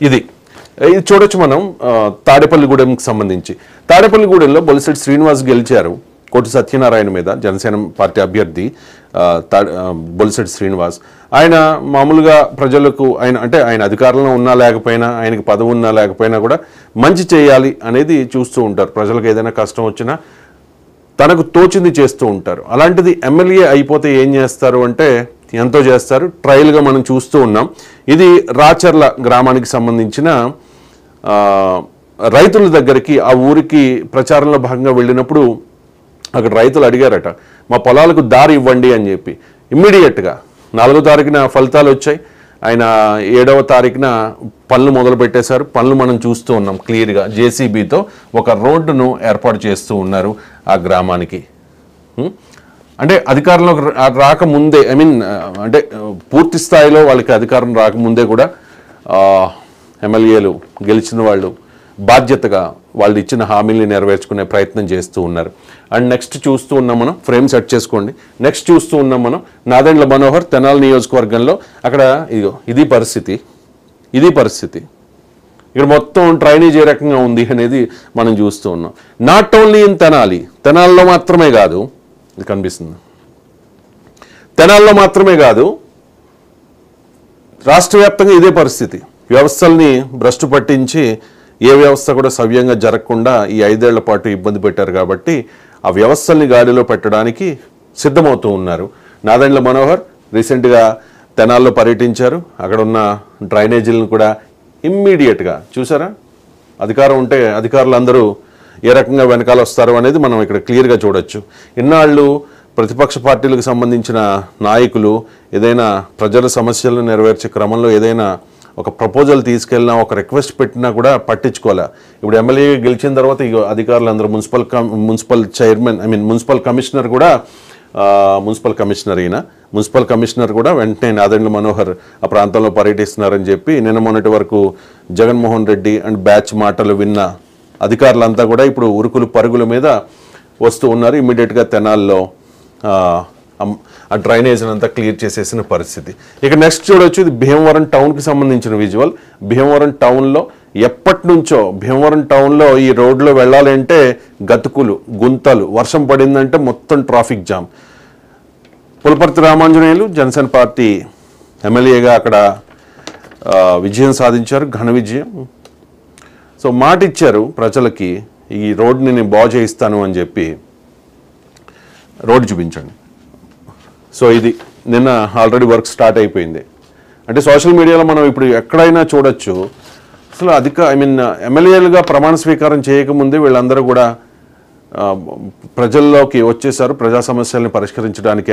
ఇది ఇది చూడొచ్చు మనం తాడేపల్లిగూడెంకి సంబంధించి. తాడేపల్లిగూడెంలో బొలిశెట్టి శ్రీనివాస్ గెలిచారు కోటి సత్యనారాయణ మీద, జనసేన పార్టీ అభ్యర్థి బొలిశెట్టి శ్రీనివాస్. ఆయన మామూలుగా ప్రజలకు ఆయన అధికారంలో ఉన్నా లేకపోయినా, ఆయనకి పదవి ఉన్నా లేకపోయినా కూడా మంచి చేయాలి అనేది చూస్తూ ఉంటారు. ప్రజలకు ఏదైనా కష్టం వచ్చినా తనకు తోచింది చేస్తూ ఉంటారు. అలాంటిది ఎమ్మెల్యే అయిపోతే ఏం చేస్తారు అంటే ఎంతో చేస్తారు. ట్రయల్గా మనం చూస్తూ ఉన్నాం. ఇది రాచర్ల గ్రామానికి సంబంధించిన రైతుల దగ్గరికి, ఆ ఊరికి ప్రచారంలో భాగంగా వెళ్ళినప్పుడు అక్కడ రైతులు అడిగారట, మా పొలాలకు దారి ఇవ్వండి అని చెప్పి. ఇమ్మీడియట్గా 4వ తారీఖున ఫలితాలు వచ్చాయి. ఆయన 7వ తారీఖున పనులు మొదలు పెట్టేశారు. పనులు మనం చూస్తూ ఉన్నాం క్లియర్గా. జేసీబీతో ఒక రోడ్డును ఏర్పాటు చేస్తూ ఉన్నారు ఆ గ్రామానికి. అంటే అధికారంలో రాకముందే, అంటే పూర్తి స్థాయిలో వాళ్ళకి అధికారం రాకముందే కూడా ఎమ్మెల్యేలు గెలిచిన వాళ్ళు బాధ్యతగా వాళ్ళు ఇచ్చిన హామీల్ని నెరవేర్చుకునే ప్రయత్నం చేస్తూ ఉన్నారు. అండ్ నెక్స్ట్ చూస్తూ ఉన్నాం మనం, ఫ్రేమ్ సెట్ చేసుకోండి. నెక్స్ట్ చూస్తూ ఉన్నాం మనం నాదెండ్ల మనోహర్ తెనాలి నియోజకవర్గంలో. అక్కడ ఇది పరిస్థితి. ఇక్కడ మొత్తం డ్రైనేజ్ ఏ రకంగా ఉంది అనేది మనం చూస్తూ ఉన్నాం. నాట్ ఓన్లీ ఇన్ తెనాలిలో మాత్రమే కాదు, ఇది కనిపిస్తుంది, తెనాలిలో మాత్రమే కాదు, రాష్ట్ర వ్యాప్తంగా ఇదే పరిస్థితి. వ్యవస్థల్ని భ్రష్టు పట్టించి ఏ వ్యవస్థ కూడా సవ్యంగా జరగకుండా ఈ 5 ఏళ్ల పాటు ఇబ్బంది పెట్టారు. కాబట్టి ఆ వ్యవస్థల్ని గాడిలో పెట్టడానికి సిద్ధమవుతూ ఉన్నారు. నాదెండ్ల మనోహర్ రీసెంట్గా తెనాల్లో పర్యటించారు. అక్కడ ఉన్న డ్రైనేజీలను కూడా ఇమ్మీడియట్గా చూసారా, అధికారం ఉంటే అధికారులందరూ ఏ రకంగా వెనకాల వస్తారు అనేది మనం ఇక్కడ క్లియర్గా చూడొచ్చు. ఇన్నాళ్ళు ప్రతిపక్ష పార్టీలకు సంబంధించిన నాయకులు ఏదైనా ప్రజల సమస్యలను నెరవేర్చే క్రమంలో ఏదైనా ఒక ప్రపోజల్ తీసుకెళ్ళినా, ఒక రిక్వెస్ట్ పెట్టినా కూడా పట్టించుకోలే. ఇప్పుడు ఎమ్మెల్యే గెలిచిన తర్వాత ఈ అధికారులు అందరూ మున్సిపల్ కమిషనర్ కూడా వెంటనే నాదెండ్ల మనోహర్ ఆ ప్రాంతంలో పర్యటిస్తున్నారని చెప్పి నిన్న మొన్నటి వరకు జగన్మోహన్ రెడ్డి అండ్ బ్యాచ్ మాటలు విన్న అధికారులంతా కూడా ఇప్పుడు ఉరుకులు పరుగుల మీద వస్తూ ఉన్నారు. ఇమ్మీడియట్గా తెనాల్లో ఆ డ్రైనేజ్ అంతా క్లియర్ చేసేసిన పరిస్థితి. ఇక నెక్స్ట్ చూడొచ్చు, ఇది భీమవరం టౌన్కి సంబంధించిన విజువల్. భీమవరం టౌన్లో ఎప్పటి నుంచో భీమవరం టౌన్లో ఈ రోడ్లో వెళ్ళాలి అంటే గతుకులు, గుంతలు, వర్షం పడిందంటే మొత్తం traffic jam. Pulaparthi Ramanjaneyulu Janasena party ఎమ్మెల్యేగా అక్కడ విజయం సాధించారు, ఘన విజయం. సో మాట ఇచ్చారు ప్రజలకి, ఈ రోడ్ని నేను బాగు చేయిస్తాను అని చెప్పి. రోడ్డు చూపించండి. సో ఇది నిన్న ఆల్రెడీ వర్క్ స్టార్ట్ అయిపోయింది. అంటే సోషల్ మీడియాలో మనం ఇప్పుడు ఎక్కడైనా చూడొచ్చు. అసలు ఎమ్మెల్యేలుగా ప్రమాణ స్వీకారం చేయకముందే వీళ్ళందరూ కూడా ప్రజల్లోకి వచ్చేసారు. ప్రజా సమస్యల్ని పరిష్కరించడానికి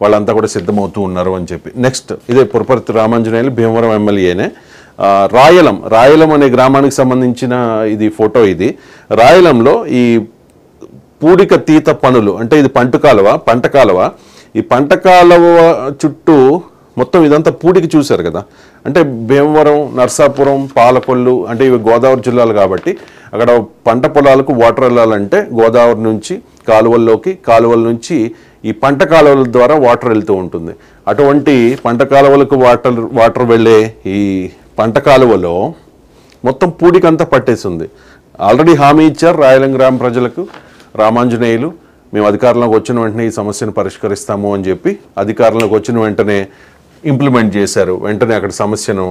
వాళ్ళంతా కూడా సిద్ధమవుతూ ఉన్నారు అని చెప్పి. నెక్స్ట్ ఇదే పులపర్తి రామాంజనేయులు భీమవరం ఎమ్మెల్యేనే. రాయలం అనే గ్రామానికి సంబంధించిన ఇది ఫోటో. ఇది రాయలంలో ఈ పూడిక తీత పనులు, అంటే ఇది పంట కాలువ. ఈ పంట కాలువ చుట్టూ మొత్తం ఇదంతా పూడికి చూశారు కదా. అంటే భీమవరం, నర్సాపురం, పాలకొల్లు అంటే ఇవి గోదావరి జిల్లాలు కాబట్టి అక్కడ పంట పొలాలకు వాటర్ వెళ్ళాలంటే గోదావరి నుంచి కాలువల నుంచి ఈ పంట కాలువల ద్వారా వాటర్ వెళ్తూ ఉంటుంది. అటువంటి పంట కాలువలకు వాటర్ వెళ్ళే ఈ పంట కాలువలో మొత్తం పూడికంతా పట్టేసింది. ఆల్రెడీ హామీ ఇచ్చారు రాయలం గ్రామ ప్రజలకు రామాంజనేయులు, మేము అధికారంలోకి వచ్చిన వెంటనే ఈ సమస్యను పరిష్కరిస్తాము అని చెప్పి. అధికారంలోకి వచ్చిన వెంటనే ఇంప్లిమెంట్ చేశారు. వెంటనే అక్కడ సమస్యను